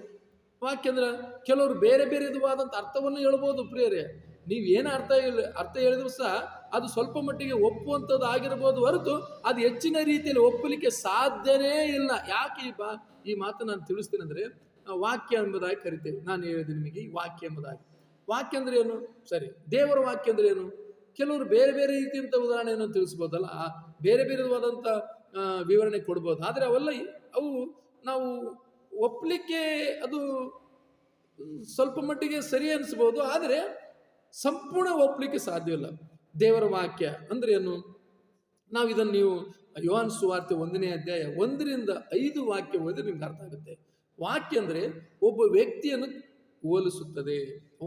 ವಾಕ್ಯ ಅಂದ್ರೆ ಕೆಲವರು ಬೇರೆ ಬೇರೆ ವಿಧವಾದಂಥ ಅರ್ಥವನ್ನು ಹೇಳ್ಬೋದು. ಪ್ರಿಯರೇ, ನೀವೇನು ಅರ್ಥ ಹೇಳಿದ್ರು ಸಹ ಅದು ಸ್ವಲ್ಪ ಮಟ್ಟಿಗೆ ಒಪ್ಪುವಂಥದ್ದು ಆಗಿರ್ಬೋದು ಹೊರತು ಅದು ಹೆಚ್ಚಿನ ರೀತಿಯಲ್ಲಿ ಒಪ್ಪಲಿಕ್ಕೆ ಸಾಧ್ಯನೇ ಇಲ್ಲ. ಯಾಕೆ ಈ ಮಾತು ನಾನು ತಿಳಿಸ್ತೇನೆ ಅಂದರೆ, ವಾಕ್ಯ ಎಂಬುದಾಗಿ ಕರಿತೇವೆ. ನಾನು ಹೇಳಿದೆ ನಿಮಗೆ ಈ ವಾಕ್ಯ ಎಂಬುದಾಗಿ. ವಾಕ್ಯ ಅಂದ್ರೆ ಏನು? ಸರಿ, ದೇವರ ವಾಕ್ಯ ಅಂದ್ರೆ ಏನು? ಕೆಲವರು ಬೇರೆ ಬೇರೆ ರೀತಿಯಂಥ ಉದಾಹರಣೆಯನ್ನು ತಿಳಿಸ್ಬೋದಲ್ಲ, ಬೇರೆ ಬೇರೆವಾದಂಥ ವಿವರಣೆ ಕೊಡ್ಬೋದು. ಆದರೆ ಅವು ನಾವು ಒಪ್ಪಲಿಕ್ಕೆ ಅದು ಸ್ವಲ್ಪ ಮಟ್ಟಿಗೆ ಸರಿ ಅನಿಸ್ಬೋದು, ಆದರೆ ಸಂಪೂರ್ಣ ಒಪ್ಪಲಿಕ್ಕೆ ಸಾಧ್ಯವಿಲ್ಲ. ದೇವರ ವಾಕ್ಯ ಅಂದ್ರೆ ಏನು? ನಾವು ಇದನ್ನು ನೀವು ಯೋಹಾನ ಸುವಾರ್ತೆ 1ನೇ ಅಧ್ಯಾಯ 1ರಿಂದ 5 ವಾಕ್ಯ ಓದಿದ್ರೆ ನಿಮ್ಗೆ ಅರ್ಥ ಆಗುತ್ತೆ. ವಾಕ್ಯ ಅಂದ್ರೆ ಒಬ್ಬ ವ್ಯಕ್ತಿಯನ್ನು ಹೋಲಿಸುತ್ತದೆ.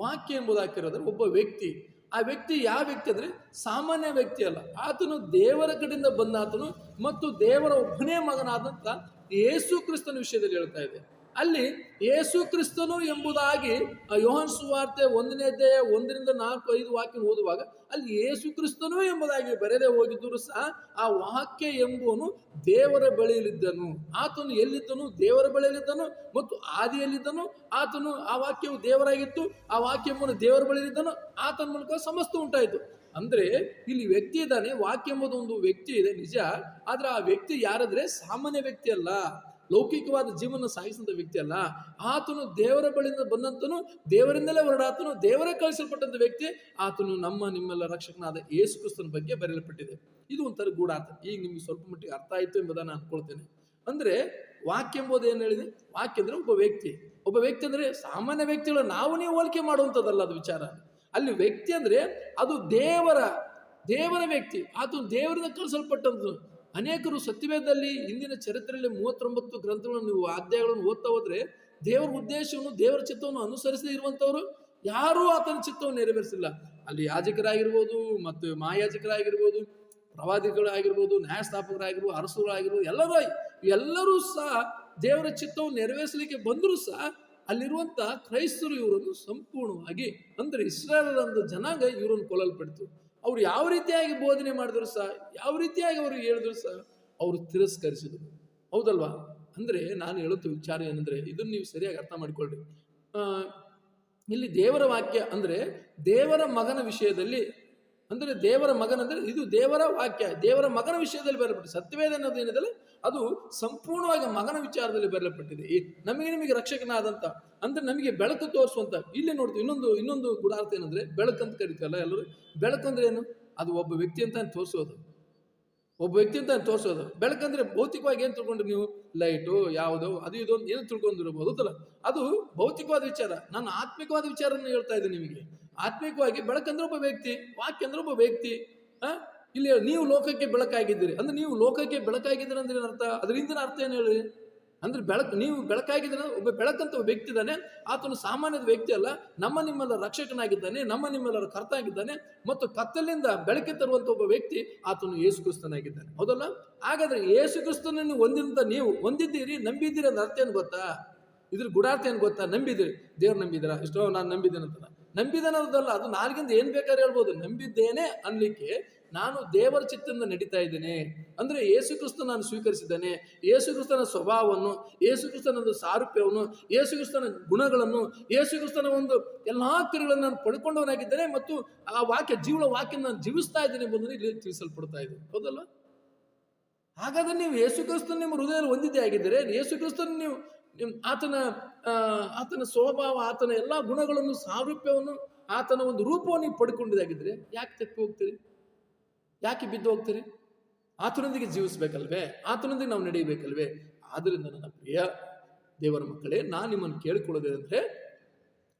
ವಾಕ್ಯ ಎಂಬುದು ಹಾಕಿರೋದ್ರೆ ಒಬ್ಬ ವ್ಯಕ್ತಿ. ಆ ವ್ಯಕ್ತಿ ಯಾವ ವ್ಯಕ್ತಿ ಅಂದ್ರೆ ಸಾಮಾನ್ಯ ವ್ಯಕ್ತಿ ಅಲ್ಲ, ಆತನು ದೇವರ ಕಡೆಯಿಂದ ಬಂದ ಆತನು ಮತ್ತು ದೇವರ ಒಬ್ಬನೇ ಮಗನಾದಂತ ಯೇಸು ಕ್ರಿಸ್ತನ ವಿಷಯದಲ್ಲಿ ಹೇಳ್ತಾ ಇದೆ. ಅಲ್ಲಿ ಯೇಸು ಕ್ರಿಸ್ತನು ಎಂಬುದಾಗಿ ಯೋಹಾನ ಸುವಾರ್ತೆ 1ನೇ ಅಧ್ಯಾಯ 1ರಿಂದ 4, 5 ವಾಕ್ಯ ಓದುವಾಗ ಅಲ್ಲಿ ಯೇಸು ಕ್ರಿಸ್ತನು ಎಂಬುದಾಗಿ ಬರೆದೇ ಹೋಗಿದ್ದರೂ ಸಹ ಆ ವಾಕ್ಯ ಎಂಬುವನು ದೇವರ ಬಳಿಯಲ್ಲಿದ್ದನು. ಆತನು ಎಲ್ಲಿದ್ದನು? ದೇವರ ಬಳಿಯಲ್ಲಿದ್ದನು ಮತ್ತು ಆದಿಯಲ್ಲಿದ್ದನು. ಆತನು, ಆ ವಾಕ್ಯವು ದೇವರಾಗಿತ್ತು, ಆ ವಾಕ್ಯ ಎಂಬುದು ದೇವರ ಬಳಿಯಲ್ಲಿದ್ದನು. ಆತನ ಮೂಲಕ ಸಮಸ್ತ ಉಂಟಾಯಿತು. ಅಂದ್ರೆ ಇಲ್ಲಿ ವ್ಯಕ್ತಿ ಇದ್ದಾನೆ, ವಾಕ್ಯ ಎಂಬುದು ಒಂದು ವ್ಯಕ್ತಿ ಇದೆ ನಿಜ. ಆದ್ರೆ ಆ ವ್ಯಕ್ತಿ ಯಾರಾದ್ರೆ ಸಾಮಾನ್ಯ ವ್ಯಕ್ತಿ ಅಲ್ಲ, ಲೌಕಿಕವಾದ ಜೀವನ ಸಾಗಿಸಿದ ವ್ಯಕ್ತಿ ಅಲ್ಲ. ಆತನು ದೇವರ ಬಳಿಯಿಂದ ಬಂದಂತನು, ದೇವರಿಂದಲೇ ಹೊರಡಾತನು, ದೇವರೇ ಕಳಿಸಲ್ಪಟ್ಟಂತ ವ್ಯಕ್ತಿ. ಆತನು ನಿಮ್ಮೆಲ್ಲ ರಕ್ಷಕನಾದ ಯೇಸು ಕ್ರಿಸ್ತನ ಬಗ್ಗೆ ಬರೆಯಲ್ಪಟ್ಟಿದೆ. ಇದು ಒಂಥರ ಗೂಢಾರ್ಥ. ಈಗ ನಿಮ್ಗೆ ಸ್ವಲ್ಪ ಮಟ್ಟಿಗೆ ಅರ್ಥ ಆಯ್ತು ಎಂಬುದನ್ನು ಅನ್ಕೊಳ್ತೇನೆ. ಅಂದ್ರೆ ವಾಕ್ಯ ಎಂಬುದು ಏನು ಹೇಳಿದೆ? ವಾಕ್ಯ ಅಂದ್ರೆ ಒಬ್ಬ ವ್ಯಕ್ತಿ ಅಂದ್ರೆ ಸಾಮಾನ್ಯ ವ್ಯಕ್ತಿಗಳು ನಾವು ನೀವು ಹೋಲಿಕೆ ಮಾಡುವಂಥದ್ದಲ್ಲ ಅದು ವಿಚಾರ. ಅಲ್ಲಿ ವ್ಯಕ್ತಿ ಅಂದ್ರೆ ಅದು ದೇವರ ವ್ಯಕ್ತಿ. ಆತನು ದೇವರಿಂದ ಕಳಿಸಲ್ಪಟ್ಟಂತ. ಅನೇಕರು ಸತ್ಯವೇದದಲ್ಲಿ ಹಿಂದಿನ ಚರಿತ್ರೆಯಲ್ಲಿ 39 ಗ್ರಂಥಗಳನ್ನು ನೀವು ಅಧ್ಯಾಯಗಳನ್ನು ಓದ್ತಾ ಹೋದ್ರೆ ದೇವರ ಉದ್ದೇಶವನ್ನು, ದೇವರ ಚಿತ್ತವನ್ನು ಅನುಸರಿಸದೇ ಇರುವಂತವರು ಯಾರೂ ಆತನ ಚಿತ್ತವನ್ನು ನೆರವೇರಿಸಿಲ್ಲ. ಅಲ್ಲಿ ಯಾಜಕರಾಗಿರ್ಬೋದು, ಮತ್ತು ಮಹಾಯಾಜಕರಾಗಿರ್ಬೋದು, ಪ್ರವಾದಿಗಳಾಗಿರ್ಬೋದು, ನ್ಯಾಯಸ್ಥಾಪಕರಾಗಿರ್ಬೋದು, ಅರಸರಾಗಿರ್ಬೋದು, ಎಲ್ಲರೂ ಸಹ ದೇವರ ಚಿತ್ತವನ್ನು ನೆರವೇರಿಸಲಿಕ್ಕೆ ಬಂದರೂ ಸಹ ಅಲ್ಲಿರುವಂತ ಕ್ರೈಸ್ತರು ಇವರನ್ನು ಸಂಪೂರ್ಣವಾಗಿ, ಅಂದ್ರೆ ಇಸ್ರಾಯೇಲರ ಜನಾಂಗ ಇವರನ್ನು ಕೊಲ್ಲಲ್ಪಡ್ತು. ಅವ್ರು ಯಾವ ರೀತಿಯಾಗಿ ಬೋಧನೆ ಮಾಡಿದ್ರು ಸಹ, ಯಾವ ರೀತಿಯಾಗಿ ಅವರು ಹೇಳಿದ್ರು ಸಹ ಅವರು ತಿರಸ್ಕರಿಸಿದರು. ಹೌದಲ್ವಾ? ಅಂದ್ರೆ ನಾನು ಹೇಳುತ್ತ ವಿಚಾರ ಏನಂದ್ರೆ, ಇದನ್ನು ನೀವು ಸರಿಯಾಗಿ ಅರ್ಥ ಮಾಡಿಕೊಳ್ಳ್ರಿ. ಇಲ್ಲಿ ದೇವರ ವಾಕ್ಯ ಅಂದ್ರೆ ದೇವರ ಮಗನ ವಿಷಯದಲ್ಲಿ, ಅಂದ್ರೆ ದೇವರ ಮಗನಂದ್ರೆ ಇದು ದೇವರ ವಾಕ್ಯ, ದೇವರ ಮಗನ ವಿಷಯದಲ್ಲಿ ಬರಲ್ಪಟ್ಟಿದೆ. ಸತ್ಯವೇದ ಅನ್ನೋದು ಏನಿದೆಯಲ್ಲ ಅದು ಸಂಪೂರ್ಣವಾಗಿ ಮಗನ ವಿಚಾರದಲ್ಲಿ ಬರಲ್ಪಟ್ಟಿದೆ. ನಿಮಗೆ ರಕ್ಷಕನಾದಂತ, ಅಂದ್ರೆ ನಮಗೆ ಬೆಳಕು ತೋರಿಸುವಂತ. ಇಲ್ಲಿ ನೋಡ್ತೀವಿ ಇನ್ನೊಂದು ಗುಡಾರ್ಥ ಏನಂದ್ರೆ ಬೆಳಕು ಅಂತ ಕರಿತೀವಲ್ಲ ಎಲ್ಲರೂ. ಬೆಳಕು ಅಂದ್ರೆ ಏನು? ಅದು ಒಬ್ಬ ವ್ಯಕ್ತಿ ಅಂತ ತೋರಿಸೋದು. ಬೆಳಕಂದ್ರೆ ಭೌತಿಕವಾಗಿ ಏನ್ ತಿಳ್ಕೊಂಡ್ರಿ ನೀವು? ಲೈಟು ಯಾವುದೋ ಅದು ಇದು ಏನು ತಿಳ್ಕೊಂಡಿರಬಹುದಲ್ಲ, ಅದು ಭೌತಿಕವಾದ ವಿಚಾರ. ನಾನು ಆತ್ಮಿಕವಾದ ವಿಚಾರವನ್ನು ಹೇಳ್ತಾ ಇದ್ದೀನಿ ನಿಮಗೆ. ಆತ್ಮಿಕವಾಗಿ ಬೆಳಕಂದ್ರೆ ಒಬ್ಬ ವ್ಯಕ್ತಿ, ವಾಕ್ಯ ಅಂದ್ರೆ ಒಬ್ಬ ವ್ಯಕ್ತಿ. ಇಲ್ಲಿ ನೀವು ಲೋಕಕ್ಕೆ ಬೆಳಕಾಗಿದ್ದೀರಿ ಅಂದ್ರೆ, ನೀವು ಲೋಕಕ್ಕೆ ಬೆಳಕಾಗಿದ್ದೀರಿ ಅಂದ್ರೆ ಅರ್ಥ, ಅದ್ರ ಹಿಂದಿನ ಅರ್ಥ ಏನು ಹೇಳಿ? ಅಂದ್ರೆ ನೀವು ಬೆಳಕಾಗಿದ್ದೀರ, ಒಬ್ಬ ಬೆಳಕಂತ ಒಬ್ಬ ವ್ಯಕ್ತಿ ಇದ್ದಾನೆ. ಆತನು ಸಾಮಾನ್ಯದ ವ್ಯಕ್ತಿ ಅಲ್ಲ, ನಿಮ್ಮೆಲ್ಲ ರಕ್ಷಕನಾಗಿದ್ದಾನೆ, ನಿಮ್ಮೆಲ್ಲರ ಕರ್ತ ಆಗಿದ್ದಾನೆ, ಮತ್ತು ಕತ್ತಲಿಂದ ಬೆಳಕೆ ತರುವಂತ ಒಬ್ಬ ವ್ಯಕ್ತಿ ಆತನು ಯೇಸು ಕ್ರಿಸ್ತನಾಗಿದ್ದಾನೆ. ಹೌದಲ್ಲ? ಹಾಗಾದ್ರೆ ಯೇಸು ಕ್ರಿಸ್ತನನ್ನು ನೀವು ಹೊಂದಿದ್ದೀರಿ, ನಂಬಿದ್ದೀರಿ ಅಂದ್ರೆ ಅರ್ಥ ಏನು ಗೊತ್ತಾ? ಇದ್ರ ಗುಡಾರ್ಥ ಏನು ಗೊತ್ತಾ? ನಂಬಿದ್ದೀರಿ, ದೇವ್ರು ನಂಬಿದ್ದೀರಾ? ಇಷ್ಟೋ ನಾನು ನಂಬಿದ್ದೇನೆ ಅಂತ. ನಂಬಿದನದಲ್ಲ, ಅದು ನಾಲ್ಗಿಂದ ಏನ್ ಬೇಕಾದ್ರೆ ಹೇಳ್ಬೋದು. ನಂಬಿದ್ದೇನೆ ಅನ್ಲಿಕ್ಕೆ ನಾನು ದೇವರ ಚಿತ್ತದಿಂದ ನಡೀತಾ ಇದ್ದೇನೆ ಅಂದ್ರೆ ಯೇಸು ಕ್ರಿಸ್ತ ನಾನು ಸ್ವೀಕರಿಸಿದ್ದೇನೆ. ಯೇಸು ಕ್ರಿಸ್ತನ ಸ್ವಭಾವವನ್ನು, ಯೇಸು ಕ್ರಿಸ್ತನ ಒಂದು ಸಾರೂಪ್ಯವನ್ನು, ಯೇಸು ಕ್ರಿಸ್ತನ ಗುಣಗಳನ್ನು, ಯೇಸು ಕ್ರಿಸ್ತನ ಒಂದು ಎಲ್ಲಾ ಕ್ರಿಯೆಗಳನ್ನು ನಾನು ಪಡ್ಕೊಂಡವನಾಗಿದ್ದೇನೆ, ಮತ್ತು ಆ ವಾಕ್ಯ ನಾನು ಜೀವಿಸ್ತಾ ಇದ್ದೇನೆ ಎಂಬುದನ್ನು ಇಲ್ಲಿ ತಿಳಿಸಲ್ಪಡ್ತಾ ಇದೆ. ಹೌದಲ್ಲ? ಹಾಗಾದ್ರೆ ನೀವು ಯೇಸು ಕ್ರಿಸ್ತನ ನಿಮ್ಮ ಹೃದಯದಲ್ಲಿ ಹೊಂದಿದ್ದೇ ಆಗಿದ್ದರೆ, ಯೇಸು ಕ್ರಿಸ್ತನ ಆತನ ಆತನ ಸ್ವಭಾವ, ಆತನ ಎಲ್ಲ ಗುಣಗಳನ್ನು, ಸಾರೂಪ್ಯವನ್ನು, ಆತನ ಒಂದು ರೂಪವನ್ನು ನೀವು ಪಡ್ಕೊಂಡಿದ್ದಾಗಿದ್ರೆ ಯಾಕೆ ತಪ್ಪಿ ಹೋಗ್ತೀರಿ? ಯಾಕೆ ಬಿದ್ದು ಹೋಗ್ತೀರಿ? ಆತನೊಂದಿಗೆ ಜೀವಿಸ್ಬೇಕಲ್ವೇ? ಆತನೊಂದಿಗೆ ನಾವು ನಡೆಯಬೇಕಲ್ವೇ? ಆದ್ದರಿಂದ ನನ್ನ ಪ್ರಿಯ ದೇವರ ಮಕ್ಕಳೇ, ನಾನು ನಿಮ್ಮನ್ನು ಕೇಳಿಕೊಳ್ಳೋದೇನೆಂದರೆ,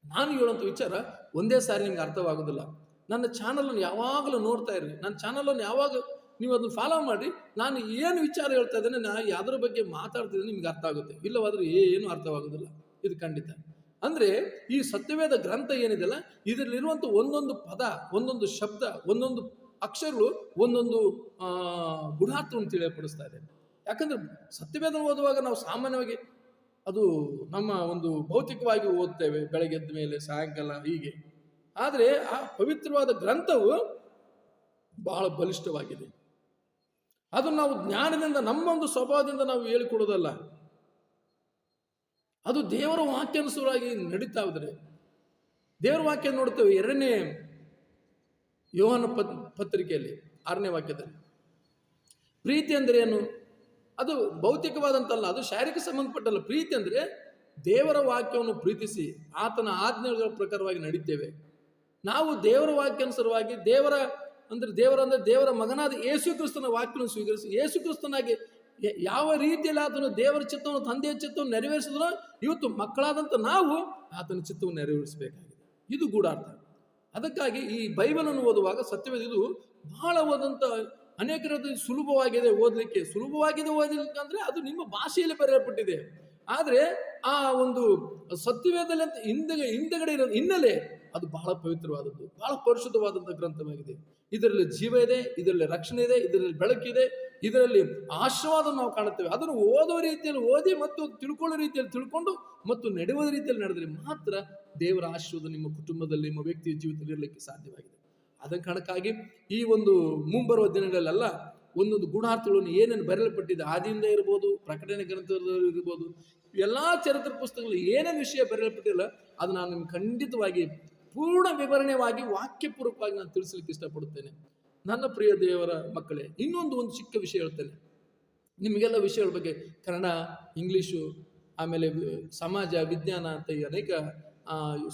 ನಾನು ಹೇಳುವಂಥ ವಿಚಾರ ಒಂದೇ ಸಾರಿ ನಿಮ್ಗೆ ಅರ್ಥವಾಗೋದಿಲ್ಲ. ನನ್ನ ಚಾನಲನ್ನು ಯಾವಾಗಲೂ ನೋಡ್ತಾ ಇರಿ. ನನ್ನ ಚಾನಲನ್ನು ಯಾವಾಗ ನೀವು ಅದನ್ನು ಫಾಲೋ ಮಾಡಿ, ನಾನು ಏನು ವಿಚಾರ ಹೇಳ್ತಾ ಇದ್ದೇನೆ, ನಾನು ಯಾವುದ್ರ ಬಗ್ಗೆ ಮಾತಾಡ್ತಿದ್ದೇನೆ ನಿಮ್ಗೆ ಅರ್ಥ ಆಗುತ್ತೆ. ಇಲ್ಲವಾದರೂ ಏನು ಅರ್ಥವಾಗೋದಿಲ್ಲ. ಇದು ಖಂಡಿತ. ಅಂದರೆ ಈ ಸತ್ಯವೇದ ಗ್ರಂಥ ಏನಿದೆಯಲ್ಲ, ಇದರಲ್ಲಿರುವಂಥ ಒಂದೊಂದು ಪದ, ಒಂದೊಂದು ಶಬ್ದ, ಒಂದೊಂದು ಅಕ್ಷರಗಳು ಒಂದೊಂದು ಗುಣಾರ್ಥವನ್ನು ತಿಳಿಯಪಡಿಸ್ತಾ ಇದೆ. ಯಾಕಂದ್ರೆ ಸತ್ಯವೇದ ಓದುವಾಗ ನಾವು ಸಾಮಾನ್ಯವಾಗಿ ಅದು ನಮ್ಮ ಒಂದು ಭೌತಿಕವಾಗಿ ಓದ್ತೇವೆ, ಬೆಳಗ್ಗೆ ಎದ್ದ ಮೇಲೆ ಸಾಯಂಕಾಲ ಹೀಗೆ. ಆದರೆ ಆ ಪವಿತ್ರವಾದ ಗ್ರಂಥವು ಬಹಳ ಬಲಿಷ್ಠವಾಗಿದೆ. ಅದು ನಾವು ಜ್ಞಾನದಿಂದ, ನಮ್ಮ ಒಂದು ಸ್ವಭಾವದಿಂದ ನಾವು ಹೇಳಿಕೊಡೋದಲ್ಲ. ಅದು ದೇವರ ವಾಕ್ಯಾನುಸಾರವಾಗಿ ನಡೀತಾ ಇದ್ರೆ, ದೇವರ ವಾಕ್ಯ ನೋಡ್ತೇವೆ 2ನೇ ಯೋಹಾನ ಪತ್ರಿಕೆಯಲ್ಲಿ 6ನೇ ವಾಕ್ಯದಲ್ಲಿ. ಪ್ರೀತಿ ಅಂದರೆ ಏನು? ಅದು ಭೌತಿಕವಾದಂತಲ್ಲ, ಅದು ಶಾರೀರಿಕ ಸಂಬಂಧಪಟ್ಟಲ್ಲ. ಪ್ರೀತಿ ಅಂದರೆ ದೇವರ ವಾಕ್ಯವನ್ನು ಪ್ರೀತಿಸಿ ಆತನ ಆಜ್ಞೆಗಳ ಪ್ರಕಾರವಾಗಿ ನಡೀತೇವೆ. ನಾವು ದೇವರ ವಾಕ್ಯಾನುಸಾರವಾಗಿ ದೇವರ ಮಗನಾದ ಯೇಸು ಕ್ರಿಸ್ತನ ವಾಕ್ಯವನ್ನು ಸ್ವೀಕರಿಸಿ, ಯೇಸು ಕ್ರಿಸ್ತನಾಗಿ ಯಾವ ರೀತಿಯಲ್ಲಿ ಆತನು ದೇವರ ಚಿತ್ತವನ್ನು, ತಂದೆಯ ಚಿತ್ತವನ್ನು ನೆರವೇರಿಸಿದ್ರೋ, ಇವತ್ತು ಮಕ್ಕಳಾದಂಥ ನಾವು ಆತನ ಚಿತ್ತವನ್ನು ನೆರವೇರಿಸಬೇಕಾಗಿದೆ. ಇದು ಗೂಢಾರ್ಥ. ಅದಕ್ಕಾಗಿ ಈ ಬೈಬಲನ್ನು ಓದುವಾಗ ಸತ್ಯವೇದ ಇದು ಬಹಳ ಓದಂಥ ಅನೇಕರದ್ದು ಸುಲಭವಾಗಿದೆ ಓದಲಿಕ್ಕೆ. ಓದಲಿಕ್ಕೆ ಅಂದರೆ ಅದು ನಿಮ್ಮ ಭಾಷೆಯಲ್ಲಿ ಬರೆಯಲ್ಪಟ್ಟಿದೆ. ಆದರೆ ಆ ಒಂದು ಸತ್ಯವೇದದಲ್ಲಿ ಅಂತ ಹಿಂದಗಡೆ ಇರೋ ಹಿನ್ನೆಲೆ ಅದು ಬಹಳ ಪವಿತ್ರವಾದದ್ದು, ಬಹಳ ಪರಿಶುದ್ಧವಾದಂಥ ಗ್ರಂಥವಾಗಿದೆ. ಇದರಲ್ಲಿ ಜೀವ ಇದೆ, ಇದರಲ್ಲಿ ರಕ್ಷಣೆ ಇದೆ, ಇದರಲ್ಲಿ ಬೆಳಕಿದೆ, ಇದರಲ್ಲಿ ಆಶೀರ್ವಾದ ನಾವು ಕಾಣುತ್ತೇವೆ. ಅದನ್ನು ಓದೋ ರೀತಿಯಲ್ಲಿ ಓದಿ ಮತ್ತು ತಿಳ್ಕೊಳ್ಳೋ ರೀತಿಯಲ್ಲಿ ತಿಳ್ಕೊಂಡು ಮತ್ತು ನಡೆಯುವ ರೀತಿಯಲ್ಲಿ ನಡೆದರೆ ಮಾತ್ರ ದೇವರ ಆಶೀರ್ವಾದ ನಿಮ್ಮ ಕುಟುಂಬದಲ್ಲಿ, ನಿಮ್ಮ ವ್ಯಕ್ತಿಯ ಜೀವಿತದಲ್ಲಿ ಇರಲಿಕ್ಕೆ ಸಾಧ್ಯವಾಗಿದೆ. ಅದ ಕಾರಣಕ್ಕಾಗಿ ಈ ಒಂದು ಮುಂಬರುವ ದಿನಗಳಲ್ಲೆಲ್ಲ ಒಂದೊಂದು ಗುಣಾರ್ಥಗಳನ್ನು ಏನೇನು ಬರೆಯಲ್ಪಟ್ಟಿದೆ, ಆದಿಯಿಂದ ಇರ್ಬೋದು, ಪ್ರಕಟಣೆ ಗ್ರಂಥದಲ್ಲಿ ಇರ್ಬೋದು, ಎಲ್ಲ ಚರಿತ್ರೆ ಪುಸ್ತಕಗಳು ಏನೇನು ವಿಷಯ ಬರೆಯಲ್ಪಟ್ಟಿಲ್ಲ ಅದು ನಾನು ನಿಮ್ಗೆ ಖಂಡಿತವಾಗಿ ಪೂರ್ಣ ವಿವರಣೆಯಾಗಿ ವಾಕ್ಯಪೂರ್ವಕವಾಗಿ ನಾನು ತಿಳಿಸ್ಲಿಕ್ಕೆ ಇಷ್ಟಪಡುತ್ತೇನೆ. ನನ್ನ ಪ್ರಿಯ ದೇವರ ಮಕ್ಕಳೇ, ಇನ್ನೊಂದು ಚಿಕ್ಕ ವಿಷಯ ಹೇಳ್ತೇನೆ. ನಿಮಗೆಲ್ಲ ವಿಷಯಗಳ ಬಗ್ಗೆ ಕನ್ನಡ, ಇಂಗ್ಲೀಷು, ಆಮೇಲೆ ಸಮಾಜ, ವಿಜ್ಞಾನ ಅಂತ ಅನೇಕ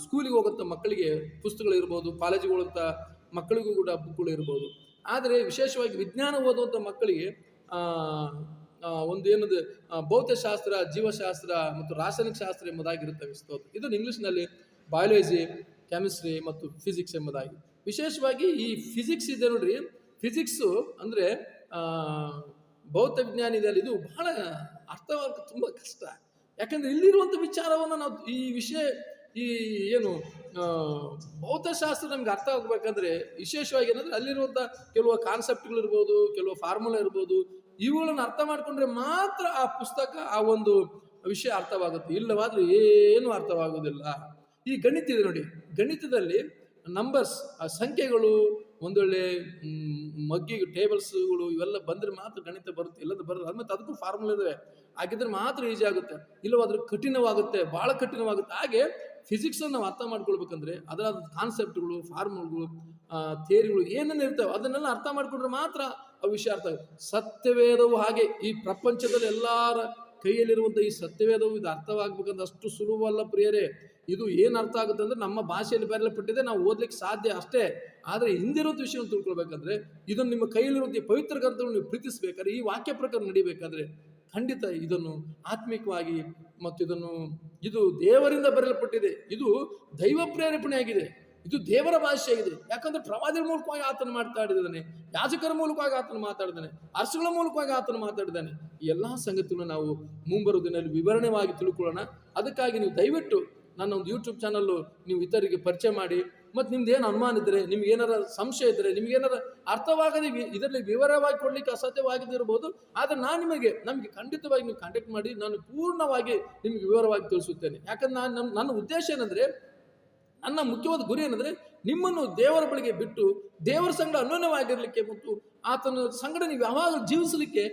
ಸ್ಕೂಲಿಗೆ ಹೋಗುವಂಥ ಮಕ್ಕಳಿಗೆ ಪುಸ್ತಕಗಳು ಇರ್ಬೋದು, ಕಾಲೇಜಿಗೆ ಹೋಗುವಂಥ ಮಕ್ಕಳಿಗೂ ಕೂಡ ಬುಕ್ಗಳು ಇರ್ಬೋದು. ಆದರೆ ವಿಶೇಷವಾಗಿ ವಿಜ್ಞಾನ ಓದುವಂಥ ಮಕ್ಕಳಿಗೆ ಒಂದು ಏನದು ಭೌತಶಾಸ್ತ್ರ, ಜೀವಶಾಸ್ತ್ರ ಮತ್ತು ರಾಸಾಯನಿಕ ಶಾಸ್ತ್ರ ಎಂಬುದಾಗಿರುತ್ತವೆ. ಇದನ್ನು ಇಂಗ್ಲೀಷ್ನಲ್ಲಿ ಬಯಾಲಜಿ, ಕೆಮಿಸ್ಟ್ರಿ ಮತ್ತು ಫಿಸಿಕ್ಸ್ ಎಂಬುದಾಗಿ. ವಿಶೇಷವಾಗಿ ಈ ಫಿಸಿಕ್ಸ್ ಇದೆ ನೋಡ್ರಿ, ಫಿಸಿಕ್ಸು ಅಂದರೆ ಭೌತ ವಿಜ್ಞಾನ ಇದೆ, ಇದು ಬಹಳ ಅರ್ಥವಾಗಿ ತುಂಬ ಕಷ್ಟ. ಯಾಕಂದರೆ ಇಲ್ಲಿರುವಂಥ ವಿಚಾರವನ್ನು ನಾವು ಈ ಏನು ಭೌತಶಾಸ್ತ್ರ ನಮ್ಗೆ ಅರ್ಥ ಆಗಬೇಕಂದ್ರೆ ವಿಶೇಷವಾಗಿ ಏನಂದರೆ ಅಲ್ಲಿರುವಂಥ ಕೆಲವು ಕಾನ್ಸೆಪ್ಟ್ಗಳಿರ್ಬೋದು, ಕೆಲವು ಫಾರ್ಮುಲಾ ಇರ್ಬೋದು, ಇವುಗಳನ್ನು ಅರ್ಥ ಮಾಡಿಕೊಂಡ್ರೆ ಮಾತ್ರ ಆ ಪುಸ್ತಕ, ಆ ಒಂದು ವಿಷಯ ಅರ್ಥವಾಗುತ್ತೆ. ಇಲ್ಲವಾದ್ರೆ ಏನು ಅರ್ಥವಾಗುವುದಿಲ್ಲ. ಈ ಗಣಿತ ಇದೆ ನೋಡಿ, ಗಣಿತದಲ್ಲಿ ನಂಬರ್ಸ್, ಆ ಸಂಖ್ಯೆಗಳು, ಒಂದೊಳ್ಳೆ ಮಗ್ಗಿಗೆ ಟೇಬಲ್ಸ್ಗಳು ಇವೆಲ್ಲ ಬಂದರೆ ಮಾತ್ರ ಗಣಿತ ಬರುತ್ತೆ, ಇಲ್ಲದ ಬರೋದು. ಅದು ಮತ್ತು ಅದಕ್ಕೂ ಫಾರ್ಮುಲಾ ಇದಾವೆ, ಹಾಗಿದ್ರೆ ಮಾತ್ರ ಈಜಿ ಆಗುತ್ತೆ, ಇಲ್ಲವಾದ್ರೆ ಕಠಿಣವಾಗುತ್ತೆ, ಭಾಳ ಕಠಿಣವಾಗುತ್ತೆ. ಹಾಗೆ ಫಿಸಿಕ್ಸನ್ನು ನಾವು ಅರ್ಥ ಮಾಡ್ಕೊಳ್ಬೇಕಂದ್ರೆ ಅದರ ಕಾನ್ಸೆಪ್ಟ್ಗಳು, ಫಾರ್ಮುಲಾಗಳು, ಥಿಯರಿಗಳು ಏನೇನು ಇರ್ತವೆ ಅದನ್ನೆಲ್ಲ ಅರ್ಥ ಮಾಡ್ಕೊಂಡ್ರೆ ಮಾತ್ರ ಆ ವಿಷಯ ಅರ್ಥ ಆಗುತ್ತೆ. ಸತ್ಯವೇದವು ಹಾಗೆ ಈ ಪ್ರಪಂಚದಲ್ಲಿ ಎಲ್ಲರ ಕೈಯಲ್ಲಿರುವಂಥ ಈ ಸತ್ಯವೇದವು ಇದು ಅರ್ಥವಾಗಬೇಕಂದ್ರೆ ಅಷ್ಟು ಸುಲಭವಲ್ಲ ಪ್ರಿಯರೇ. ಇದು ಏನು ಅರ್ಥ ಆಗುತ್ತೆ ಅಂದರೆ ನಮ್ಮ ಭಾಷೆಯಲ್ಲಿ ಬರೆಯಲ್ಪಟ್ಟಿದೆ, ನಾವು ಓದಲಿಕ್ಕೆ ಸಾಧ್ಯ ಅಷ್ಟೇ. ಆದರೆ ಹಿಂದಿರುವಂಥ ವಿಷಯವನ್ನು ತಿಳ್ಕೊಳ್ಬೇಕಂದ್ರೆ ಇದನ್ನು ನಿಮ್ಮ ಕೈಯಲ್ಲಿರುವಂಥ ಪವಿತ್ರ ಗ್ರಂಥವನ್ನು ನೀವು ಪ್ರೀತಿಸಬೇಕಾದ್ರೆ, ಈ ವಾಕ್ಯ ಪ್ರಕಾರ ನಡಿಬೇಕಾದ್ರೆ ಖಂಡಿತ ಇದನ್ನು ಆತ್ಮಿಕವಾಗಿ ಮತ್ತು ಇದು ದೇವರಿಂದ ಬರೆಯಲ್ಪಟ್ಟಿದೆ, ಇದು ದೈವ ಪ್ರೇರೇಪಣೆಯಾಗಿದೆ, ಇದು ದೇವರ ಭಾಷೆಯಾಗಿದೆ. ಯಾಕಂದ್ರೆ ಪ್ರವಾದಿಗಳ ಮೂಲಕವಾಗಿ ಆತನು ಮಾತಾಡಿದ್ದಾನೆ, ಯಾಜಕರ ಮೂಲಕವಾಗಿ ಆತನು ಮಾತಾಡಿದ್ದಾನೆ, ಅರಸುಗಳ ಮೂಲಕವಾಗಿ ಆತನು ಮಾತಾಡಿದ್ದಾನೆ. ಈ ಎಲ್ಲ ಸಂಗತಿಗಳನ್ನು ನಾವು ಮುಂಬರುವ ದಿನದಲ್ಲಿ ವಿವರಣೆಯಾಗಿ ತಿಳ್ಕೊಳ್ಳೋಣ. ಅದಕ್ಕಾಗಿ ನೀವು ದಯವಿಟ್ಟು ನನ್ನ ಒಂದು ಯೂಟ್ಯೂಬ್ ಚಾನಲ್ಲು ನೀವು ಇತರಿಗೆ ಪರಿಚಯ ಮಾಡಿ, ಮತ್ತು ನಿಮ್ದು ಏನು ಅನುಮಾನ ಇದ್ದರೆ, ನಿಮ್ಗೆ ಏನಾರ ಸಂಶಯ ಇದ್ದರೆ, ನಿಮ್ಗೇನಾರ ಅರ್ಥವಾಗದೆ ಇದರಲ್ಲಿ ವಿವರವಾಗಿ ಕೊಡಲಿಕ್ಕೆ ಅಸಾಧ್ಯವಾಗಿದ್ದಿರ್ಬೋದು, ಆದರೆ ನಾನು ನಮಗೆ ಖಂಡಿತವಾಗಿ ನೀವು ಕಾಂಟ್ಯಾಕ್ಟ್ ಮಾಡಿ ನಾನು ಪೂರ್ಣವಾಗಿ ನಿಮಗೆ ವಿವರವಾಗಿ ತಿಳಿಸುತ್ತೇನೆ. ಯಾಕಂದ್ರೆ ನನ್ನ ಉದ್ದೇಶ ಏನಂದರೆ, ನನ್ನ ಮುಖ್ಯವಾದ ಗುರಿ ಏನಂದರೆ ನಿಮ್ಮನ್ನು ದೇವರ ಬಳಿಗೆ ಬಿಟ್ಟು ದೇವರ ಸಂಗಡ ಅನ್ಯೋನ್ಯವಾಗಿರಲಿಕ್ಕೆ ಮತ್ತು ಆತನ ಸಂಗಡ ನೀವು ಯಾವಾಗ ಜೀವಿಸಲಿಕ್ಕೆ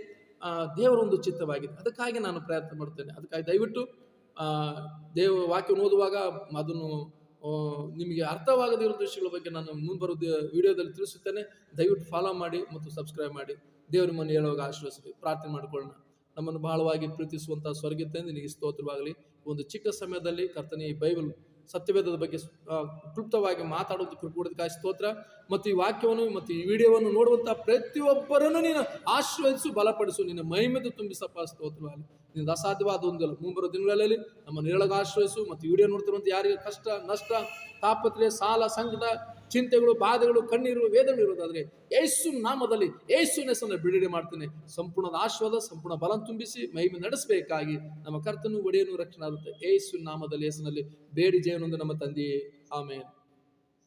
ದೇವರ ಒಂದು ಚಿತ್ತವಾಗಿದೆ. ಅದಕ್ಕಾಗಿ ನಾನು ಪ್ರಯತ್ನ ಮಾಡುತ್ತೇನೆ. ಅದಕ್ಕಾಗಿ ದಯವಿಟ್ಟು ದೇವ ವಾಕ್ಯವನ್ನು ಓದುವಾಗ ಅದನ್ನು ನಿಮಗೆ ಅರ್ಥವಾಗದಿರೋ ವಿಷಯಗಳ ಬಗ್ಗೆ ನಾನು ಮುಂಬರುವ ವಿಡಿಯೋದಲ್ಲಿ ತಿಳಿಸುತ್ತೇನೆ. ದಯವಿಟ್ಟು ಫಾಲೋ ಮಾಡಿ ಮತ್ತು ಸಬ್ಸ್ಕ್ರೈಬ್ ಮಾಡಿ. ದೇವರ ಮನೆ ಹೇಳುವಾಗ ಆಶೀರ್ವದಿಸಿ ಪ್ರಾರ್ಥನೆ ಮಾಡಿಕೊಳ್ಳೋಣ. ನಮ್ಮನ್ನು ಬಹಳವಾಗಿ ಪ್ರೀತಿಸುವಂಥ ಸ್ವರ್ಗೀಯ ತಂದೆ ನಿನಗೆ ಸ್ತೋತ್ರವಾಗಲಿ. ಒಂದು ಚಿಕ್ಕ ಸಮಯದಲ್ಲಿ ಕರ್ತನೇ ಈ ಬೈಬಲ್ ಸತ್ಯವೇದದ ಬಗ್ಗೆ ಕ್ಲುಪ್ತವಾಗಿ ಮಾತಾಡೋದಕ್ಕೆ ಕೊಡೋದಕ್ಕಾಗಿ ಸ್ತೋತ್ರ. ಮತ್ತು ಈ ವಾಕ್ಯವನ್ನು ಮತ್ತು ಈ ವಿಡಿಯೋವನ್ನು ನೋಡುವಂಥ ಪ್ರತಿಯೊಬ್ಬರನ್ನು ನೀನು ಆಶೀರ್ವದಿಸು, ಬಲಪಡಿಸು, ನಿನ್ನ ಮಹಿಮೆದು ತುಂಬಿಸಪ್ಪ. ಸ್ತೋತ್ರವಾಗಲಿ. ನಿನ್ನ ಅಸಾಧ್ಯವಾದ ಒಂದಿಲ್ಲ. ಮುಂಬರುವ ದಿನಗಳಲ್ಲಿ ನಮ್ಮ ನೇರಳಗ ಆಶ್ರಯಿಸು. ಮತ್ತು ವಿಡಿಯೋ ನೋಡ್ತಿರುವಂಥ ಯಾರಿಗೆ ಕಷ್ಟ, ನಷ್ಟ, ತಾಪತ್ರೆ, ಸಾಲ, ಸಂಕಟ, ಚಿಂತೆಗಳು, ಬಾಧೆಗಳು, ಕಣ್ಣೀರು, ವೇದನೆ ಇರೋದಾದ್ರೆ ಯೇಸು ನಾಮದಲ್ಲಿ, ಯೇಸುವಿನ ಹೆಸರನ್ನು ಬಿಡುಗಡೆ ಮಾಡ್ತೇನೆ. ಸಂಪೂರ್ಣ ಆಶೀರ್ವಾದ, ಸಂಪೂರ್ಣ ಬಲ ತುಂಬಿಸಿ ಮಹಿಮೆ ನಡೆಸಬೇಕಾಗಿ ನಮ್ಮ ಕರ್ತನು, ಒಡೆಯನು, ರಕ್ಷಣೆ ಆಗುತ್ತೆ ಯೇಸುವಿನ ನಾಮದಲ್ಲಿ, ಯೇಸುವಿನಲ್ಲಿ ಬೇಡಿ ಜೀವನೊಂದು ನಮ್ಮ ತಂದೆಯೇ, ಆಮೇನ್.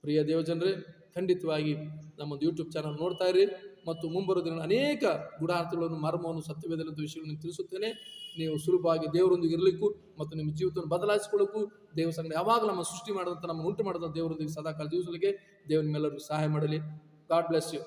ಪ್ರಿಯ ದೇವಜನರೇ, ಖಂಡಿತವಾಗಿ ನಮ್ಮೊಂದು ಯೂಟ್ಯೂಬ್ ಚಾನಲ್ ನೋಡ್ತಾ ಇರಿ. ಮತ್ತು ಮುಂಬರುವ ದಿನ ಅನೇಕ ಗೂಢಾರ್ಥಗಳನ್ನು, ಮರ್ಮವನ್ನು, ಸತ್ಯವೇದದ ವಿಷಯಗಳನ್ನು ತಿಳಿಸುತ್ತೇನೆ. ನೀವು ಸುಲಭವಾಗಿ ದೇವರೊಂದಿಗೆ ಇರಲಿಕ್ಕೂ ಮತ್ತು ನಿಮ್ಮ ಜೀವಿತವನ್ನು ಬದಲಾಯಿಸಿಕೊಳ್ಳಕ್ಕೂ, ದೇವ ಸಂಗಡ ಯಾವಾಗ ನಮ್ಮ ಸೃಷ್ಟಿ ಮಾಡಿದಂಥ, ನಮ್ಮ ಉಂಟು ಮಾಡಿದಂಥ ದೇವರೊಂದಿಗೆ ಸದಾಕಾಲ ಜೀವಿಸಲಿಕ್ಕೆ ದೇವರ ನಿಮ್ಮೆಲ್ಲರಿಗೂ ಸಹಾಯ ಮಾಡಲಿ. God bless you.